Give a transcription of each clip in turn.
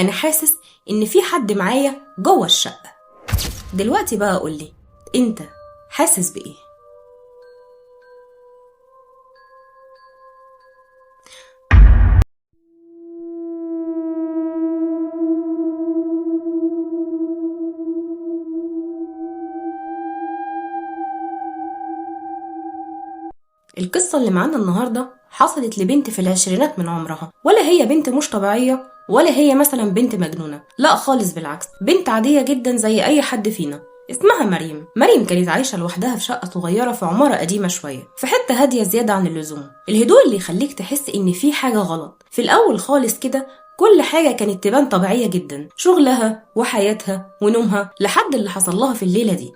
أنا حاسس إن في حد معايا جوه الشقة. دلوقتي بقى قولي، أنت حاسس بإيه؟ القصة اللي معانا النهاردة حصلت لبنت في العشرينات من عمرها، ولا هي بنت مش طبيعية ولا هي مثلا بنت مجنونة، لا خالص، بالعكس، بنت عادية جدا زي أي حد فينا. اسمها مريم. مريم كانت عايشة لوحدها في شقة صغيرة في عمارة قديمة شوية، في حتة هادية زيادة عن اللزوم. الهدوء اللي يخليك تحس إن في حاجة غلط. في الأول خالص كده كل حاجة كانت تبان طبيعية جدا، شغلها وحياتها ونومها، لحد اللي حصل لها في الليلة دي.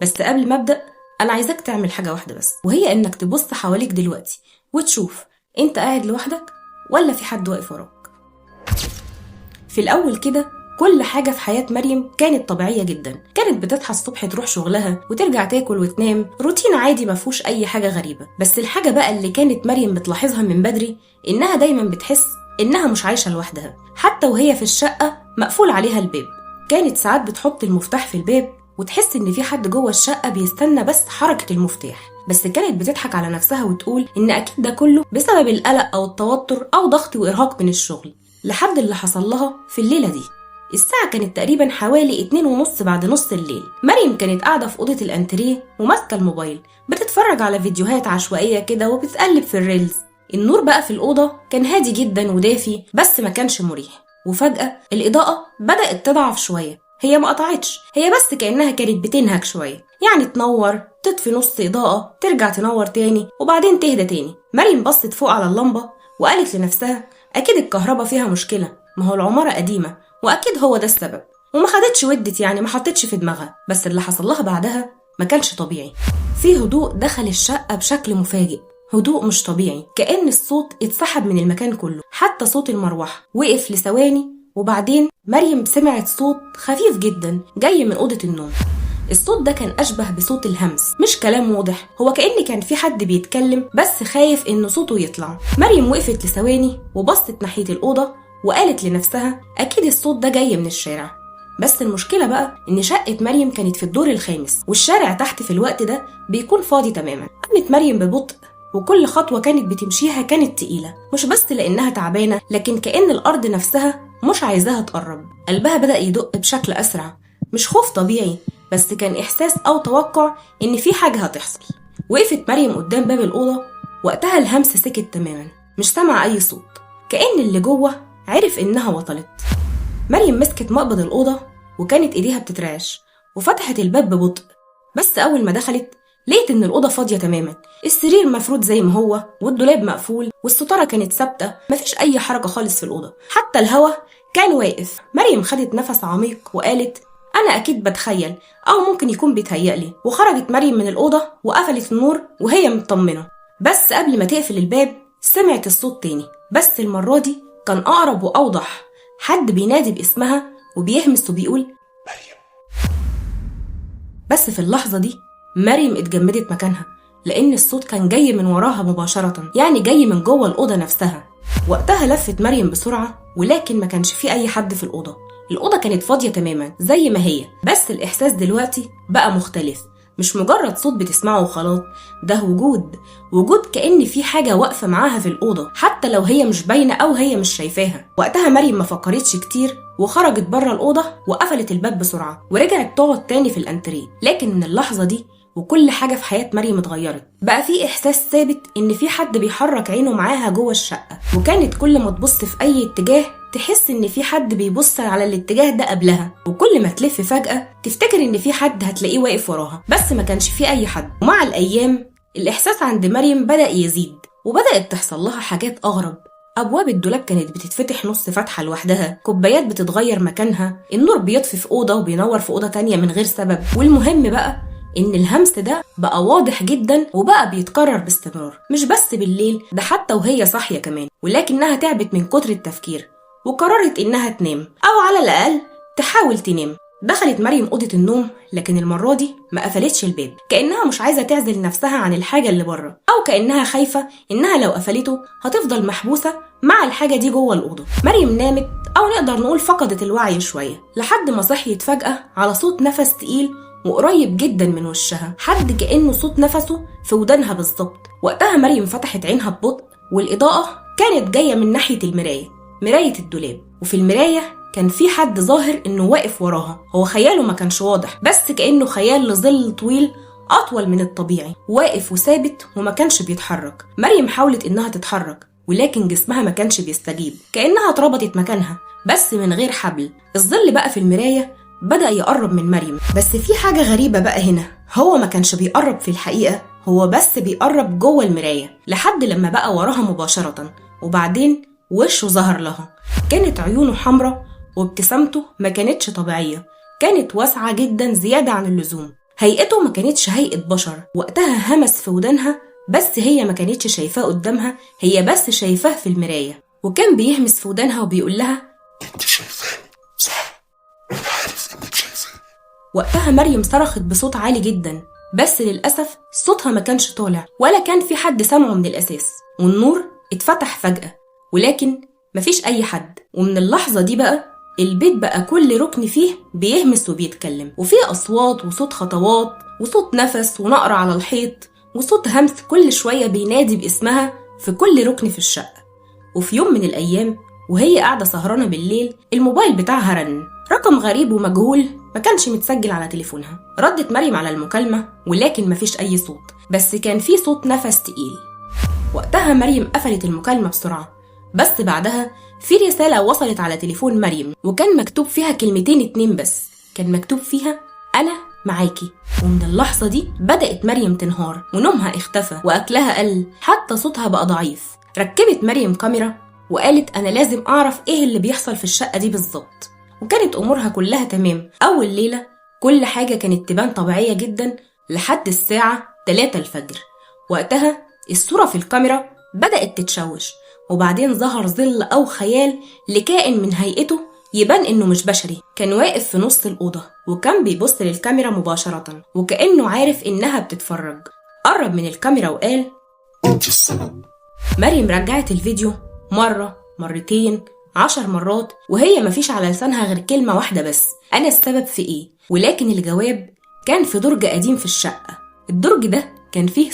بس قبل ما أبدأ أنا عايزاك تعمل حاجة واحدة بس، وهي إنك تبص حواليك دلوقتي وتشوف أنت قاعد لوحدك ولا في حد واقف وراك. في الأول كده كل حاجة في حياة مريم كانت طبيعية جدا. كانت بتصحى الصبح تروح شغلها وترجع تاكل وتنام، روتين عادي مفهوش أي حاجة غريبة. بس الحاجة بقى اللي كانت مريم بتلاحظها من بدري إنها دايما بتحس إنها مش عايشة لوحدها، حتى وهي في الشقة مقفول عليها الباب. كانت ساعات بتحط المفتاح في الباب وتحس إن في حد جوه الشقة بيستنى بس حركة المفتاح. بس كانت بتضحك على نفسها وتقول إن أكيد ده كله بسبب القلق أو التوتر أو ضغط وإرهاق من الشغل. لحد اللي حصل لها في الليلة دي. الساعة كانت تقريبا حوالي 2:30 بعد نص الليل. مريم كانت قاعدة في أوضة الأنتريه وماسكة الموبايل بتتفرج على فيديوهات عشوائية كده وبتقلب في الريلز. النور بقى في الأوضة كان هادي جدا ودافي بس ما كانش مريح. وفجأة الإضاءة بدأت تضعف شوية. هي ما قطعتش، هي بس كأنها كانت بتنهك شوية، يعني تنور تطفي نص إضاءة ترجع تنور تاني وبعدين تهدى تاني. مريم بصت فوق على اللمبة وقالت لنفسها أكيد الكهرباء فيها مشكلة، ما هو العمارة قديمة وأكيد هو ده السبب. وما خدتش ودت، يعني ما حطتش في دماغها. بس اللي حصل لها بعدها ما كانش طبيعي. في هدوء دخل الشقة بشكل مفاجئ، هدوء مش طبيعي، كأن الصوت اتسحب من المكان كله، حتى صوت المروحة وقف لثواني. وبعدين مريم سمعت صوت خفيف جدا جاي من أوضة النوم. الصوت ده كان أشبه بصوت الهمس، مش كلام واضح، هو كأن كان في حد بيتكلم بس خايف إن صوته يطلع. مريم وقفت لثواني وبصت ناحية الأوضة وقالت لنفسها أكيد الصوت ده جاي من الشارع. بس المشكلة بقى إن شقة مريم كانت في الدور الخامس والشارع تحت في الوقت ده بيكون فاضي تماما. قامت مريم ببطء وكل خطوة كانت بتمشيها كانت تقيلة، مش بس لأنها تعبانة لكن كأن الأرض نفسها مش عايزاها تقرب. قلبها بدأ يدق بشكل أسرع، مش خوف طبيعي بس كان إحساس أو توقع إن في حاجة هتحصل. وقفت مريم قدام باب الأوضة. وقتها الهمس سكت تماما، مش سمع أي صوت، كأن اللي جوه عرف إنها وصلت. مريم مسكت مقبض الأوضة وكانت إيديها بتترعش وفتحت الباب ببطء. بس أول ما دخلت لقيت إن الأوضة فاضية تماما. السرير مفروض زي ما هو والدولاب مقفول والستارة كانت ثابتة، مفيش أي حركة خالص في الأوضة، حتى الهوا كان واقف. مريم خدت نفس عميق وقالت أنا أكيد بتخيل أو ممكن يكون بيتهيألي. وخرجت مريم من الأوضة وقفلت النور وهي مطمنة. بس قبل ما تقفل الباب سمعت الصوت تاني، بس المرة دي كان أقرب وأوضح، حد بينادي باسمها وبيهمس وبيقول مريم. بس في اللحظة دي مريم اتجمدت مكانها لأن الصوت كان جاي من وراها مباشرة، يعني جاي من جوه الأوضة نفسها. وقتها لفت مريم بسرعة ولكن ما كانش في أي حد في الأوضة. الأوضة كانت فاضية تماما زي ما هي، بس الإحساس دلوقتي بقى مختلف، مش مجرد صوت بتسمعه وخلاص، ده وجود كأن في حاجة واقفة معاها في الأوضة حتى لو هي مش باينة أو هي مش شايفاها. وقتها مريم ما فكرتش كتير وخرجت بره الأوضة وقفلت الباب بسرعة ورجعت تقعد تاني في الأنتريه. لكن من اللحظة دي وكل حاجة في حياة مريم اتغيرت. بقى في إحساس ثابت إن في حد بيحرك عينه معاها جوه الشقة، وكانت كل ما تبص في أي اتجاه تحس إن في حد بيبص على الاتجاه ده قبلها، وكل ما تلف فجأة تفتكر إن في حد هتلاقيه واقف وراها، بس ما كانش في أي حد. ومع الأيام الإحساس عند مريم بدأ يزيد وبدأت تحصل لها حاجات أغرب. أبواب الدولاب كانت بتتفتح نص فتحة لوحدها، كوبايات بتتغير مكانها، النور بيطفي في أوضة وبينور في أوضة تانية من غير سبب. والمهم بقى إن الهمس ده بقى واضح جدا وبقى بيتكرر باستمرار، مش بس بالليل، ده حتى وهي صاحية كمان. ولكنها تعبت من كتر التفكير وقررت إنها تنام أو على الأقل تحاول تنام. دخلت مريم أوضة النوم لكن المرة دي ما قفلتش الباب، كأنها مش عايزة تعزل نفسها عن الحاجة اللي بره، أو كأنها خايفة إنها لو قفلته هتفضل محبوسة مع الحاجة دي جوه الأوضة. مريم نامت أو نقدر نقول فقدت الوعي شوية لحد ما صحيت فجأة على صوت نفس تقيل وقريب جدا من وشها، حد كأنه صوت نفسه في ودانها بالظبط. وقتها مريم فتحت عينها ببطء، والإضاءة كانت جاية من ناحية مراية الدولاب، وفي المراية كان في حد ظاهر إنه واقف وراها. هو خياله ما كانش واضح، بس كأنه خيال لظل طويل أطول من الطبيعي واقف وثابت وما كانش بيتحرك. مريم حاولت إنها تتحرك ولكن جسمها ما كانش بيستجيب، كأنها اتربطت مكانها بس من غير حبل. الظل بقى في المراية بدأ يقرب من مريم، بس في حاجة غريبة بقى هنا، هو ما كانش بيقرب في الحقيقة، هو بس بيقرب جوه المراية لحد لما بقى وراها مباشرة، وبعدين وشه ظهر لها. كانت عيونه حمراء وابتسامته ما كانتش طبيعية، كانت واسعة جدا زيادة عن اللزوم. هيئته ما كانتش هيئة بشر. وقتها همس في ودانها، بس هي ما كانتش شايفاه قدامها، هي بس شايفاه في المراية. وكان بيهمس في ودانها وبيقول لها انت شايفاني صح؟ انا عارف انك شايفاني. وقتها مريم صرخت بصوت عالي جدا، بس للأسف صوتها ما كانش طالع ولا كان في حد سمعه من الأساس. والنور اتفتح فجأة ولكن مفيش أي حد. ومن اللحظة دي بقى البيت بقى كل ركن فيه بيهمس وبيتكلم، وفيه أصوات وصوت خطوات وصوت نفس ونقر على الحيط وصوت همس كل شوية بينادي باسمها في كل ركن في الشقة. وفي يوم من الأيام وهي قاعدة سهرانة بالليل، الموبايل بتاعها رن، رقم غريب ومجهول ما كانش متسجل على تليفونها. ردت مريم على المكالمة ولكن مفيش أي صوت، بس كان في صوت نفس تقيل. وقتها مريم قفلت المكالمة بسرعة، بس بعدها في رسالة وصلت على تليفون مريم وكان مكتوب فيها كلمتين 2 بس، كان مكتوب فيها أنا معاكي. ومن اللحظة دي بدأت مريم تنهار ونومها اختفى وأكلها قل، حتى صوتها بقى ضعيف. ركبت مريم كاميرا وقالت أنا لازم أعرف إيه اللي بيحصل في الشقة دي بالظبط. وكانت أمورها كلها تمام. أول ليلة كل حاجة كانت تبان طبيعية جدا لحد الساعة 3 الفجر. وقتها الصورة في الكاميرا بدأت تتشوش، وبعدين ظهر ظل أو خيال لكائن من هيئته يبان إنه مش بشري. كان واقف في نص الأوضة وكان بيبص للكاميرا مباشرة وكأنه عارف إنها بتتفرج. قرب من الكاميرا وقال انت السبب. مريم رجعت الفيديو مرة، مرتين، 10 مرات، وهي مفيش على لسانها غير كلمة واحدة بس، أنا السبب في إيه؟ ولكن الجواب كان في درج قديم في الشقة. الدرج ده كان فيه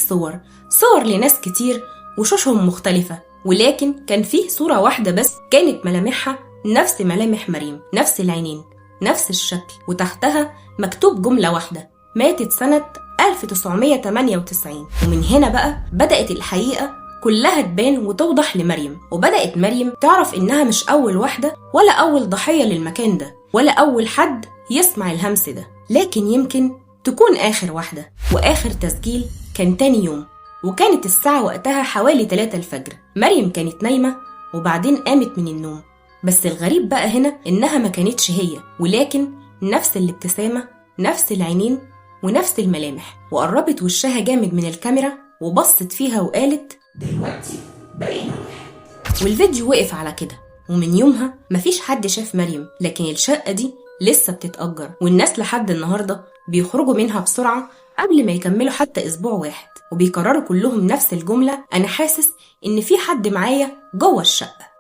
صور لناس كتير وشوشهم مختلفة، ولكن كان فيه صورة واحدة بس كانت ملامحها نفس ملامح مريم، نفس العينين، نفس الشكل، وتحتها مكتوب جملة واحدة: ماتت سنة 1998. ومن هنا بقى بدأت الحقيقة كلها تبان وتوضح لمريم، وبدأت مريم تعرف إنها مش أول واحدة ولا أول ضحية للمكان ده ولا أول حد يسمع الهمس ده، لكن يمكن تكون آخر واحدة. وآخر تسجيل كان تاني يوم، وكانت الساعة وقتها حوالي 3 الفجر. مريم كانت نايمة وبعدين قامت من النوم، بس الغريب بقى هنا إنها ما كانتش هي، ولكن نفس الابتسامة، نفس العينين ونفس الملامح. وقربت وشها جامد من الكاميرا وبصت فيها وقالت دلوقتي بقينا واحد. والفيديو وقف على كده. ومن يومها مفيش حد شاف مريم، لكن الشقة دي لسه بتتأجر، والناس لحد النهاردة بيخرجوا منها بسرعة قبل ما يكملوا حتى أسبوع واحد، وبيكرروا كلهم نفس الجملة: أنا حاسس إن في حد معايا جوه الشقة.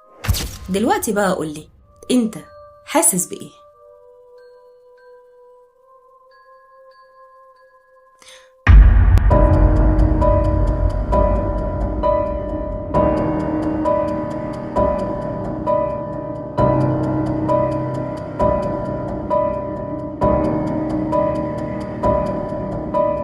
دلوقتي بقى قولي، أنت حاسس بإيه؟